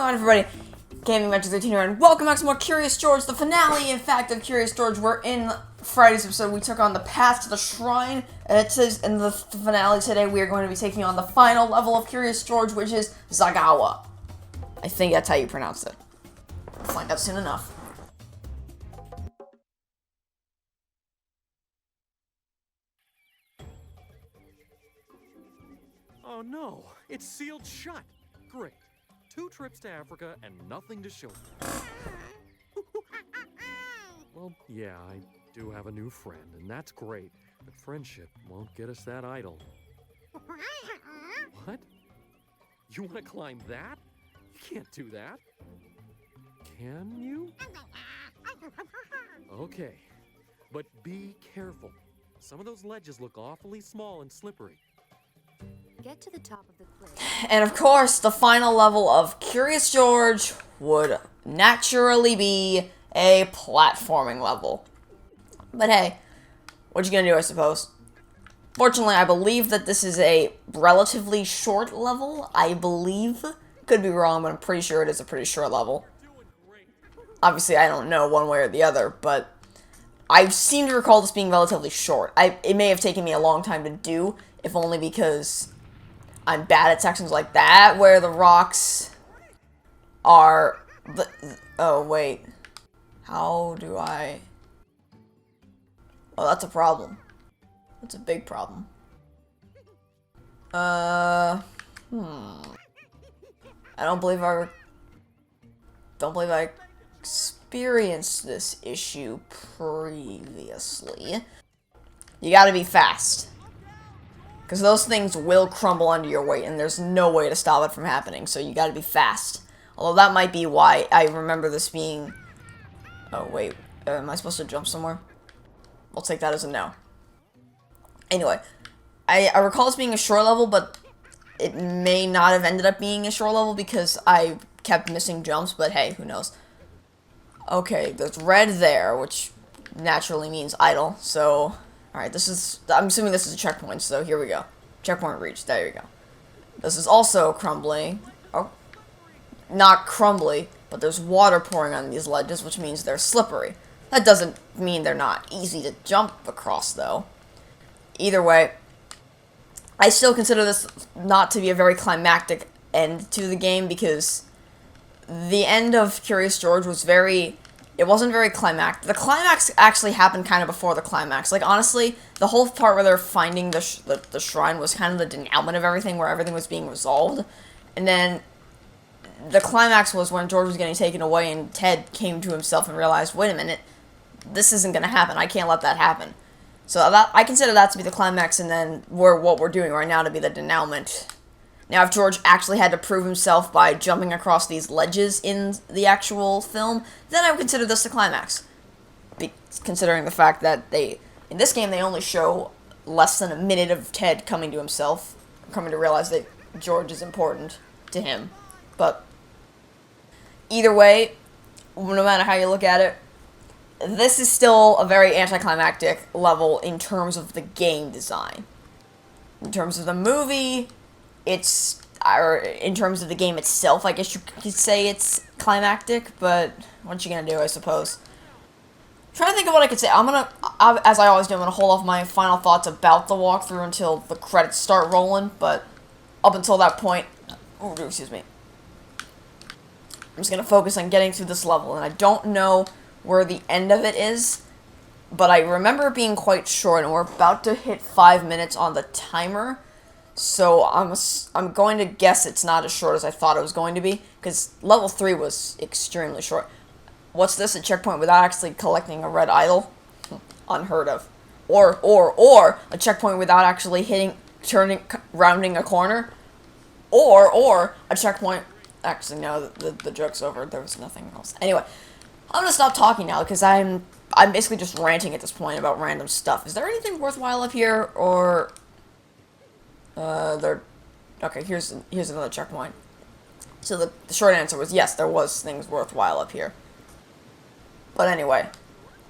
on, everybody? Gaming Magic 13 here, and welcome back to more Curious George, the finale, in fact, of Curious George. We're in Friday's episode. We took on the path to the shrine, and it says in the finale today we are going to be taking on the final level of Curious George, which is Zagawa. I think that's how you pronounce it. We'll find out soon enough. Oh no, it's sealed shut. Great. 2 trips to Africa and nothing to show for it. Well, yeah, I do have a new friend, and that's great, but friendship won't get us that idol. What? You want to climb that? You can't do that. Can you? Okay, but be careful. Some of those ledges look awfully small and slippery. Get to the top of the cliff. And of course, the final level of Curious George would naturally be a platforming level. But hey, what you gonna do, I suppose? Fortunately, I believe that this is a relatively short level. I believe. Could be wrong, but I'm pretty sure it is a pretty short level. Obviously, I don't know one way or the other, but I seem to recall this being relatively short. It may have taken me a long time to do, if only because I'm bad at sections like that, where the rocks are... Oh, wait. How do I... Oh, that's a problem. That's a big problem. I don't believe I experienced this issue previously. You gotta be fast. Because those things will crumble under your weight, and there's no way to stop it from happening, so you gotta be fast. Although that might be why I remember this being... Oh, wait. Am I supposed to jump somewhere? I'll take that as a no. Anyway, I recall this being a short level, but it may not have ended up being a short level because I kept missing jumps, but hey, who knows. Okay, there's red there, which naturally means idle, so... Alright, I'm assuming this is a checkpoint, so here we go. Checkpoint reached, there you go. This is also crumbling. Oh, not crumbly, but there's water pouring on these ledges, which means they're slippery. That doesn't mean they're not easy to jump across, though. Either way, I still consider this not to be a very climactic end to the game, because the end of Curious George was it wasn't very climactic. The climax actually happened kind of before the climax. Like, honestly, the whole part where they're finding the shrine was kind of the denouement of everything, where everything was being resolved. And then the climax was when George was getting taken away and Ted came to himself and realized, wait a minute, this isn't going to happen. I can't let that happen. So I consider that to be the climax, and then what we're doing right now to be the denouement. Now, if George actually had to prove himself by jumping across these ledges in the actual film, then I would consider this the climax. Considering the fact that in this game, they only show less than a minute of Ted coming to himself, coming to realize that George is important to him. But either way, no matter how you look at it, this is still a very anticlimactic level in terms of the game design. In terms of the movie, in terms of the game itself, I guess you could say it's climactic, but what you gonna do, I suppose? I'm trying to think of what I could say. As I always do, I'm gonna hold off my final thoughts about the walkthrough until the credits start rolling, but up until that point, excuse me, I'm just gonna focus on getting through this level, and I don't know where the end of it is, but I remember it being quite short, and we're about to hit 5 minutes on the timer. So I'm going to guess it's not as short as I thought it was going to be, because level 3 was extremely short. What's this? A checkpoint without actually collecting a red idol? Unheard of. Or a checkpoint without actually rounding a corner? Or a checkpoint... Actually, no, the joke's over. There was nothing else. Anyway, I'm gonna stop talking now, because I'm basically just ranting at this point about random stuff. Is there anything worthwhile up here, or... Okay, here's another checkpoint. So the short answer was yes, there was things worthwhile up here. But anyway,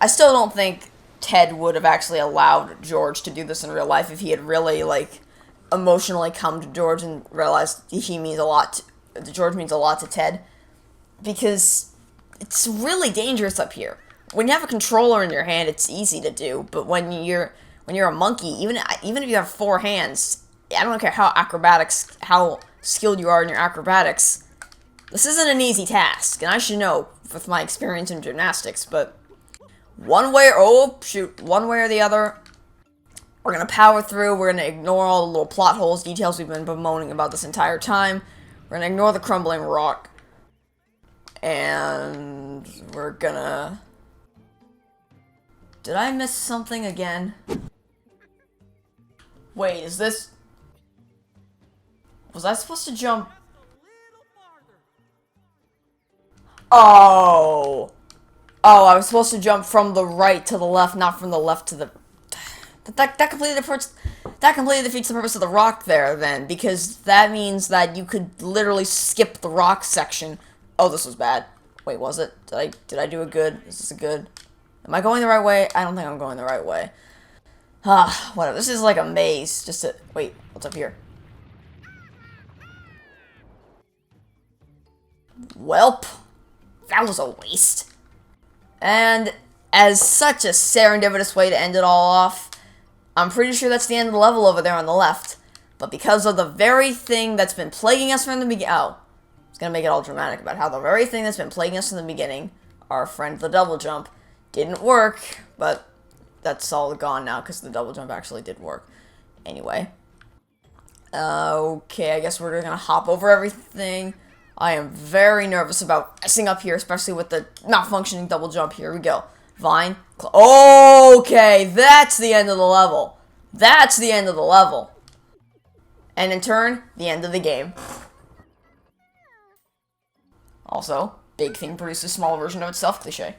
I still don't think Ted would have actually allowed George to do this in real life if he had really, emotionally come to George and realized George means a lot to Ted. because it's really dangerous up here. When you have a controller in your hand, it's easy to do, but when you're a monkey, even if you have 4 hands, I don't care how skilled you are in your acrobatics, this isn't an easy task, and I should know with my experience in gymnastics, but one way or the other, we're gonna power through. We're gonna ignore all the little plot holes, details we've been bemoaning about this entire time. We're gonna ignore the crumbling rock, and we're gonna... Did I miss something again? Wait, is this... Was I supposed to jump? Oh! Oh, I was supposed to jump from the right to the left, not from the left to the... That completely defeats the purpose of the rock there, then, because that means that you could literally skip the rock section. Oh, this was bad. Wait, was it? Did I do it good? Is this a good... Am I going the right way? I don't think I'm going the right way. Whatever. This is like a maze. Just to... Wait, what's up here? Welp. That was a waste. And as such a serendipitous way to end it all off, I'm pretty sure that's the end of the level over there on the left. But because of the very thing that's been plaguing us from the beginning... Oh. I was gonna make it all dramatic about how the very thing that's been plaguing us from the beginning, our friend the double jump, didn't work, but that's all gone now because the double jump actually did work. Anyway. Okay, I guess we're gonna hop over everything. I am very nervous about messing up here, especially with the malfunctioning double jump. Here we go. Vine. Okay, that's the end of the level. That's the end of the level. And in turn, the end of the game. Also, big thing produces a small version of itself cliche.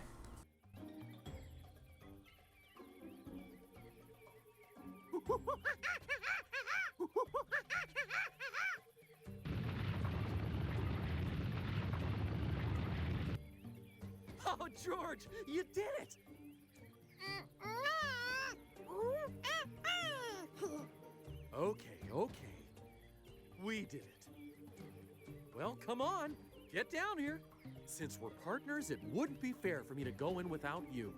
Oh, George, you did it! Okay. We did it. Well, come on. Get down here. Since we're partners, it wouldn't be fair for me to go in without you.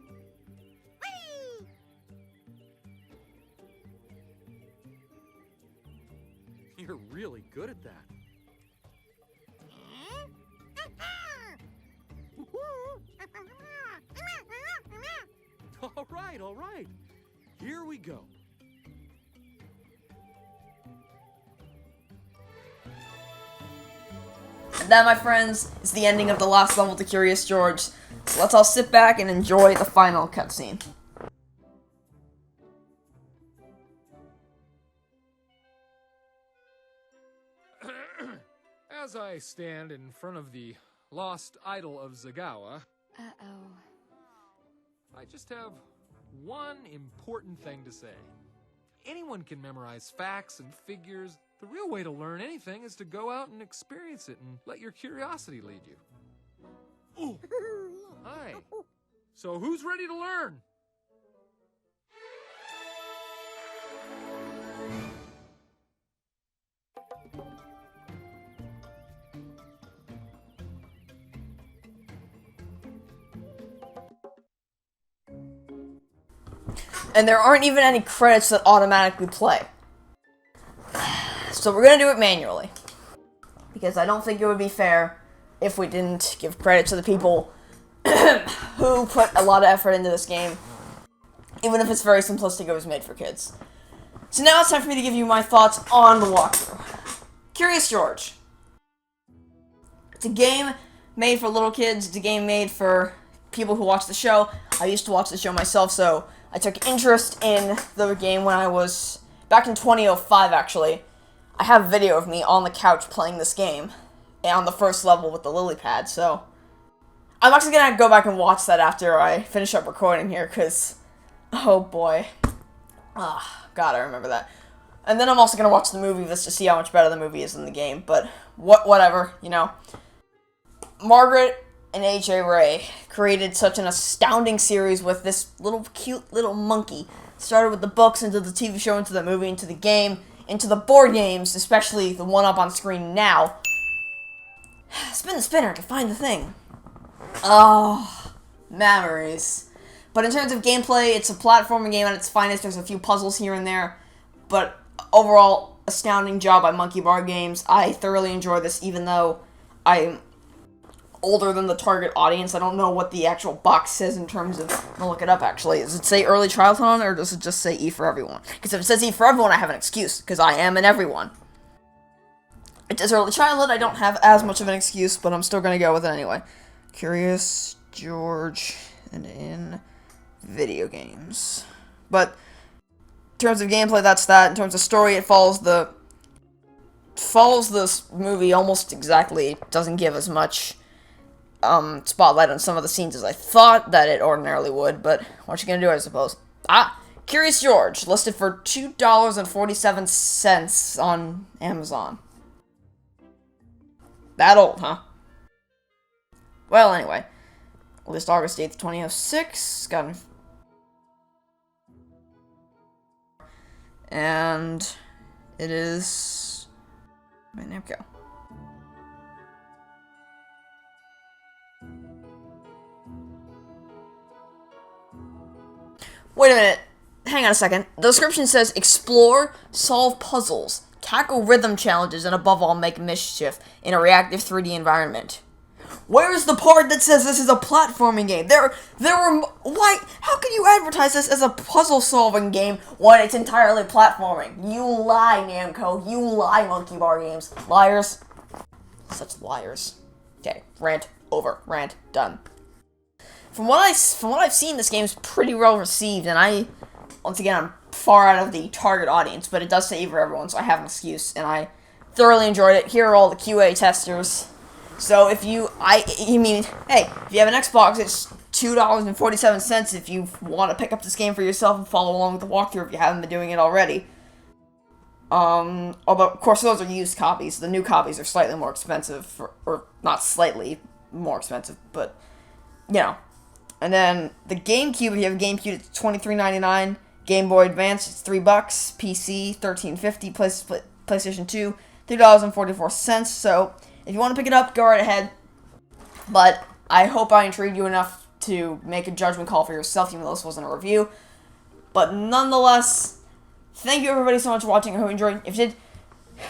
You're really good at that. All right. Here we go. And that, my friends, is the ending of the last level to Curious George. So let's all sit back and enjoy the final cutscene. As I stand in front of the lost idol of Zagawa, Uh-oh. I just have one important thing to say. Anyone can memorize facts and figures. The real way to learn anything is to go out and experience it and let your curiosity lead you. Ooh. Hi. So who's ready to learn? And there aren't even any credits that automatically play. So we're gonna do it manually. Because I don't think it would be fair if we didn't give credit to the people who put a lot of effort into this game. Even if it's very simplistic, it was made for kids. So now it's time for me to give you my thoughts on the walkthrough. Curious George. It's a game made for little kids. It's a game made for people who watch the show. I used to watch the show myself, so I took interest in the game when I was... Back in 2005, actually. I have a video of me on the couch playing this game. And on the first level with the lily pad, so... I'm actually gonna go back and watch that after I finish up recording here, because... Oh boy. God, I remember that. And then I'm also gonna watch the movie just to see how much better the movie is than the game, but... Whatever, you know. Margaret and A.J. Ray created such an astounding series with this little cute little monkey. Started with the books, into the TV show, into the movie, into the game, into the board games, especially the one up on screen now. spin the spinner to find the thing. Oh, memories. But in terms of gameplay, it's a platforming game at its finest. There's a few puzzles here and there, but overall, astounding job by Monkey Bar Games. I thoroughly enjoy this, even though I'm older than the target audience. I don't know what the actual box says in terms of... I'll look it up, actually. Does it say early childhood on it, or does it just say E for everyone? Because if it says E for everyone, I have an excuse, because I am an everyone. It says early childhood, I don't have as much of an excuse, but I'm still going to go with it anyway. Curious George and in video games. But in terms of gameplay, that's that. In terms of story, it follows this movie almost exactly. It doesn't give as much spotlight on some of the scenes as I thought that it ordinarily would, but what you gonna do, I suppose. Curious George, listed for $2.47 on Amazon. That old, huh? Well, anyway. Released August 8th, 2006. And it is by Namco. Wait a minute. Hang on a second. The description says explore, solve puzzles, tackle rhythm challenges, and above all, make mischief in a reactive 3D environment. Where's the part that says this is a platforming game? Why? How can you advertise this as a puzzle-solving game when it's entirely platforming? You lie, Namco. You lie, Monkey Bar Games. Liars. Such liars. Okay, rant over. Rant done. From what I've seen, this game's pretty well received, and once again, I'm far out of the target audience, but it does say for everyone, so I have an excuse, and I thoroughly enjoyed it. Here are all the QA testers. So if you have an Xbox, it's $2.47 if you want to pick up this game for yourself and follow along with the walkthrough if you haven't been doing it already. Although, of course, those are used copies. The new copies are slightly more expensive, or not slightly more expensive, but, you know. And then the GameCube, if you have a GameCube, it's $23.99. Game Boy Advance, it's $3. PC, $13.50. PlayStation 2, $3.44. So if you want to pick it up, go right ahead. But I hope I intrigued you enough to make a judgment call for yourself, even though this wasn't a review. But nonetheless, thank you everybody so much for watching. I hope you enjoyed. If you did,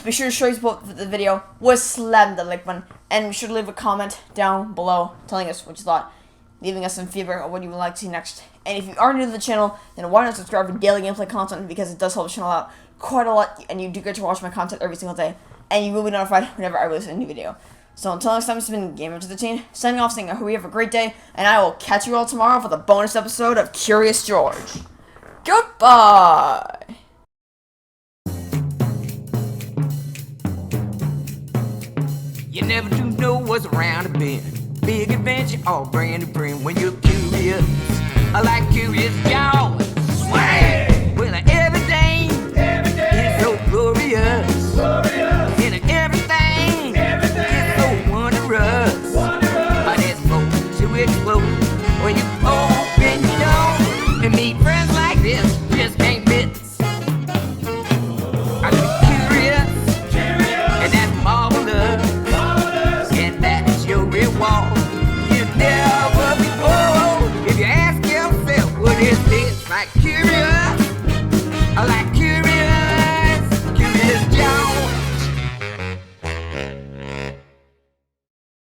be sure to show your support for the video with slam the like button, and be sure to leave a comment down below telling us what you thought, leaving us some feedback on what you would like to see next. And if you are new to the channel, then why not subscribe for daily gameplay content, because it does help the channel out quite a lot, and you do get to watch my content every single day, and you will be notified whenever I release a new video. So until next time, it's been Gamer to the Teen, signing off, saying I hope you have a great day, and I will catch you all tomorrow for the bonus episode of Curious George. Goodbye! You never do know what's around the bend. Big adventure, all brand new brand. When you're curious, I like curious, y'all. Swag! Well, everything is so glorious. And everything is so wondrous. But there's more to explore when you open your door and meet friends like this. Just